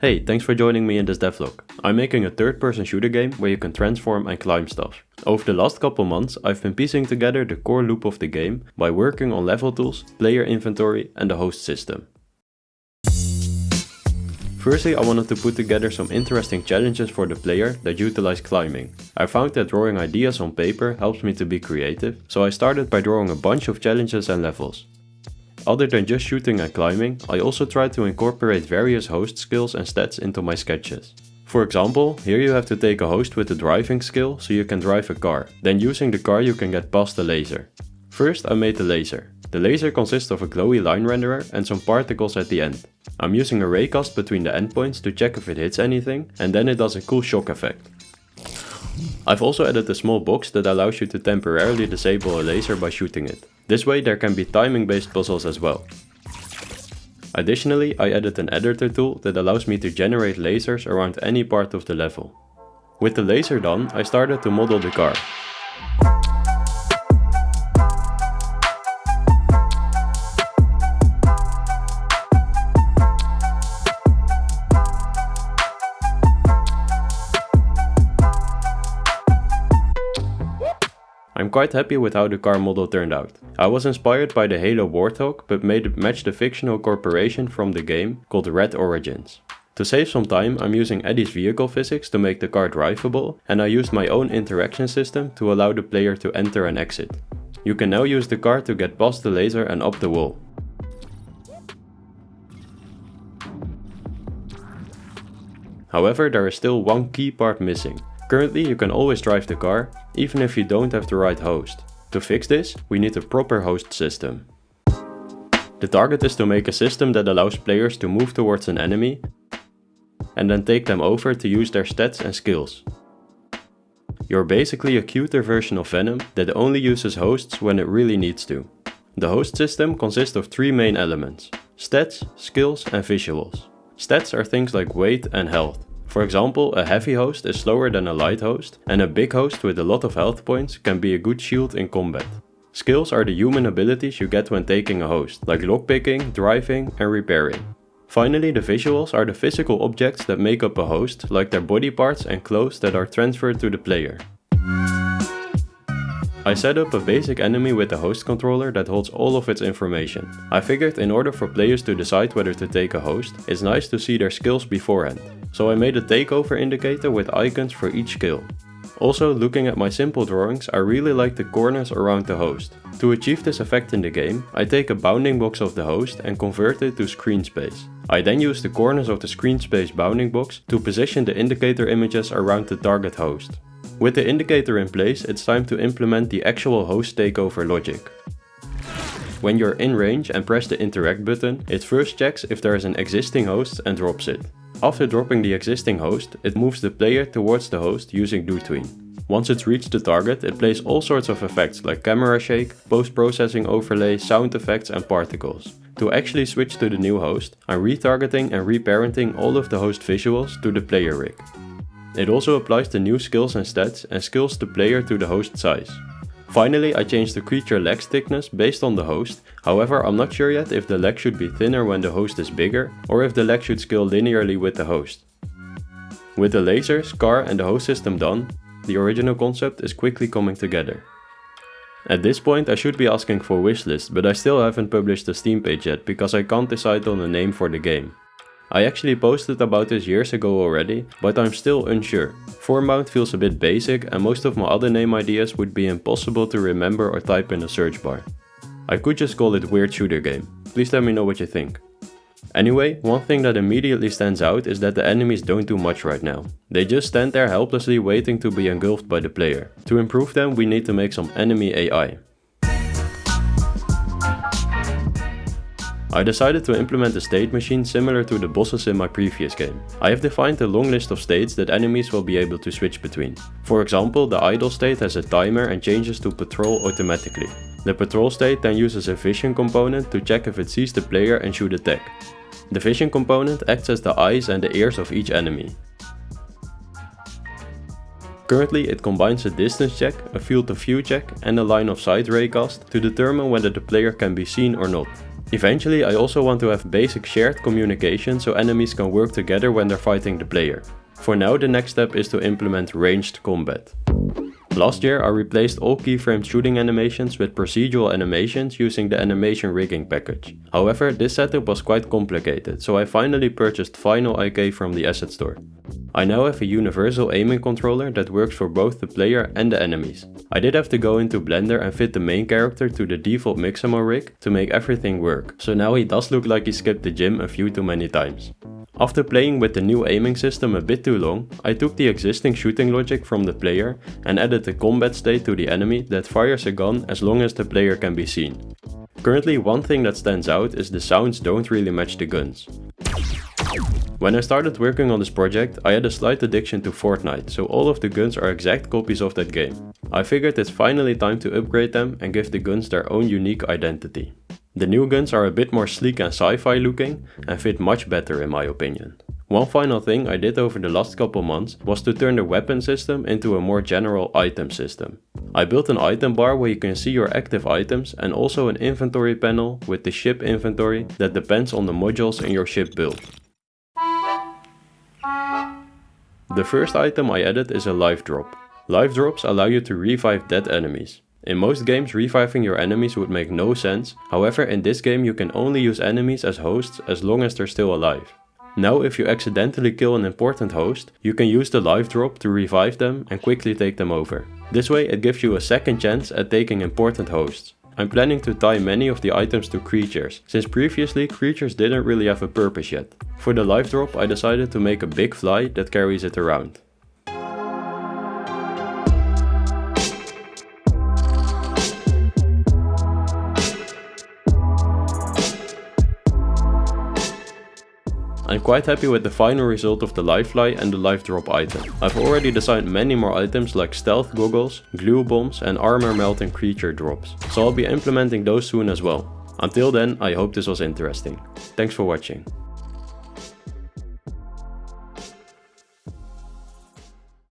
Hey, thanks for joining me in this devlog. I'm making a third-person shooter game where you can transform and climb stuff. Over the last couple months, I've been piecing together the core loop of the game by working on level tools, player inventory and the host system. Firstly, I wanted to put together some interesting challenges for the player that utilize climbing. I found that drawing ideas on paper helps me to be creative, so I started by drawing a bunch of challenges and levels. Other than just shooting and climbing, I also tried to incorporate various host skills and stats into my sketches. For example, here you have to take a host with the driving skill so you can drive a car. Then using the car you can get past the laser. First I made the laser. The laser consists of a glowy line renderer and some particles at the end. I'm using a raycast between the endpoints to check if it hits anything, and then it does a cool shock effect. I've also added a small box that allows you to temporarily disable a laser by shooting it. This way there can be timing based puzzles as well. Additionally, I added an editor tool that allows me to generate lasers around any part of the level. With the laser done, I started to model the car. I'm quite happy with how the car model turned out. I was inspired by the Halo Warthog, but made it match the fictional corporation from the game called Red Origins. To save some time, I'm using Eddie's vehicle physics to make the car drivable, and I used my own interaction system to allow the player to enter and exit. You can now use the car to get past the laser and up the wall. However, there is still one key part missing. Currently, you can always drive the car, even if you don't have the right host. To fix this, we need a proper host system. The target is to make a system that allows players to move towards an enemy and then take them over to use their stats and skills. You're basically a cuter version of Venom that only uses hosts when it really needs to. The host system consists of three main elements: stats, skills and visuals. Stats are things like weight and health. For example, a heavy host is slower than a light host, and a big host with a lot of health points can be a good shield in combat. Skills are the human abilities you get when taking a host, like lockpicking, driving and repairing. Finally, the visuals are the physical objects that make up a host, like their body parts and clothes that are transferred to the player. I set up a basic enemy with a host controller that holds all of its information. I figured in order for players to decide whether to take a host, it's nice to see their skills beforehand. So I made a takeover indicator with icons for each skill. Also, looking at my simple drawings, I really like the corners around the host. To achieve this effect in the game, I take a bounding box of the host and convert it to screen space. I then use the corners of the screen space bounding box to position the indicator images around the target host. With the indicator in place, it's time to implement the actual host takeover logic. When you're in range and press the interact button, it first checks if there is an existing host and drops it. After dropping the existing host, it moves the player towards the host using do tween. Once it's reached the target, it plays all sorts of effects like camera shake, post-processing overlay, sound effects and particles. To actually switch to the new host, I'm retargeting and reparenting all of the host visuals to the player rig. It also applies the new skills and stats and scales the player to the host size. Finally, I changed the creature leg thickness based on the host, however I'm not sure yet if the leg should be thinner when the host is bigger, or if the leg should scale linearly with the host. With the lasers, car and the host system done, the original concept is quickly coming together. At this point I should be asking for a wishlist, but I still haven't published the Steam page yet because I can't decide on a name for the game. I actually posted about this years ago already, but I'm still unsure. Formbound feels a bit basic and most of my other name ideas would be impossible to remember or type in a search bar. I could just call it Weird Shooter Game. Please let me know what you think. Anyway, one thing that immediately stands out is that the enemies don't do much right now. They just stand there helplessly waiting to be engulfed by the player. To improve them, we need to make some enemy AI. I decided to implement a state machine similar to the bosses in my previous game. I have defined a long list of states that enemies will be able to switch between. For example, the idle state has a timer and changes to patrol automatically. The patrol state then uses a vision component to check if it sees the player and should attack. The vision component acts as the eyes and the ears of each enemy. Currently it combines a distance check, a field of view check and a line of sight raycast to determine whether the player can be seen or not. Eventually, I also want to have basic shared communication so enemies can work together when they're fighting the player. For now, the next step is to implement ranged combat. Last year, I replaced all keyframe shooting animations with procedural animations using the animation rigging package. However, this setup was quite complicated, so I finally purchased Final IK from the asset store. I now have a universal aiming controller that works for both the player and the enemies. I did have to go into Blender and fit the main character to the default Mixamo rig to make everything work, so now he does look like he skipped the gym a few too many times. After playing with the new aiming system a bit too long, I took the existing shooting logic from the player and added the combat state to the enemy that fires a gun as long as the player can be seen. Currently, one thing that stands out is the sounds don't really match the guns. When I started working on this project, I had a slight addiction to Fortnite, so all of the guns are exact copies of that game. I figured it's finally time to upgrade them and give the guns their own unique identity. The new guns are a bit more sleek and sci-fi looking and fit much better in my opinion. One final thing I did over the last couple months was to turn the weapon system into a more general item system. I built an item bar where you can see your active items and also an inventory panel with the ship inventory that depends on the modules in your ship build. The first item I added is a life drop. Life drops allow you to revive dead enemies. In most games, reviving your enemies would make no sense, however in this game you can only use enemies as hosts as long as they're still alive. Now if you accidentally kill an important host, you can use the life drop to revive them and quickly take them over. This way it gives you a second chance at taking important hosts. I'm planning to tie many of the items to creatures, since previously creatures didn't really have a purpose yet. For the life drop I decided to make a big fly that carries it around. I'm quite happy with the final result of the life fly and the life drop item. I've already designed many more items like stealth goggles, glue bombs and armor melting creature drops, so I'll be implementing those soon as well. Until then, I hope this was interesting. Thanks for watching.